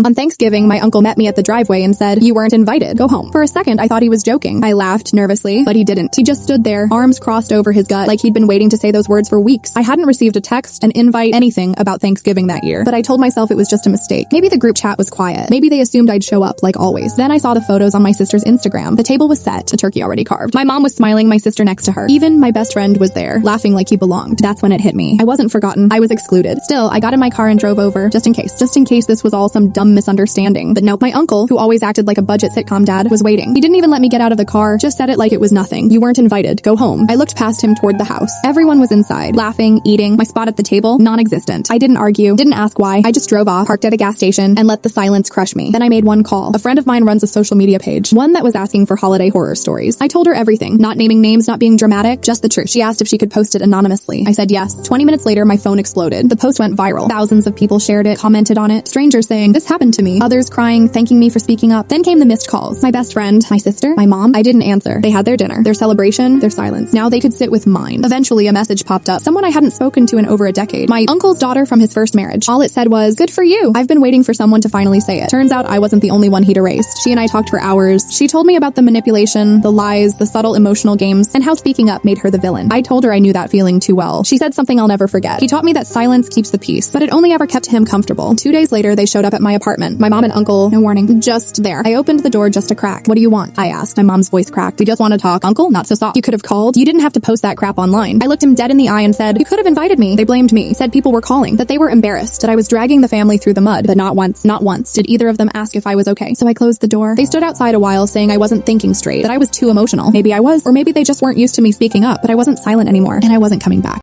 On Thanksgiving, my uncle met me at the driveway and said, "You weren't invited. Go home." For a second, I thought he was joking. I laughed nervously, but he didn't. He just stood there, arms crossed over his gut, like he'd been waiting to say those words for weeks. I hadn't received a text, an invite, anything about Thanksgiving that year, but I told myself it was just a mistake. Maybe the group chat was quiet. Maybe they assumed I'd show up, like always. Then I saw the photos on my sister's Instagram. The table was set, a turkey already carved. My mom was smiling, my sister next to her. Even my best friend was there, laughing like he belonged. That's when it hit me. I wasn't forgotten. I was excluded. Still, I got in my car and drove over, just in case this was all some dumb misunderstanding. But nope, my uncle, who always acted like a budget sitcom dad, was waiting. He didn't even let me get out of the car, just said it like it was nothing. "You weren't invited. Go home." I looked past him toward the house. Everyone was inside, laughing, eating. My spot at the table, non-existent. I didn't argue, didn't ask why. I just drove off, parked at a gas station, and let the silence crush me. Then I made one call. A friend of mine runs a social media page, one that was asking for holiday horror stories. I told her everything, not naming names, not being dramatic, just the truth. She asked if she could post it anonymously. I said yes. 20 minutes later, my phone exploded. The post went viral. Thousands of people shared it, commented on it. Strangers saying, "This happened to me." Others crying, thanking me for speaking up. Then came the missed calls. My best friend, my sister, my mom. I didn't answer. They had their dinner, their celebration, their silence. Now they could sit with mine. Eventually, a message popped up. Someone I hadn't spoken to in over a decade. My uncle's daughter from his first marriage. All it said was, "Good for you. I've been waiting for someone to finally say it." Turns out I wasn't the only one he'd erased. She and I talked for hours. She told me about the manipulation, the lies, the subtle emotional games, and how speaking up made her the villain. I told her I knew that feeling too well. She said something I'll never forget. He taught me that silence keeps the peace, but it only ever kept him comfortable. 2 days later, they showed up at my apartment. My mom and uncle, no warning, just there. I opened the door just a crack. "What do you want?" I asked. My mom's voice cracked. "We just want to talk." "Uncle, not so soft. You could have called. You didn't have to post that crap online." I looked him dead in the eye and said, "You could have invited me." They blamed me, said people were calling, that they were embarrassed, that I was dragging the family through the mud. But not once did either of them ask if I was okay. So I closed the door. They stood outside a while saying I wasn't thinking straight, that I was too emotional. Maybe I was, or maybe they just weren't used to me speaking up, but I wasn't silent anymore, and I wasn't coming back.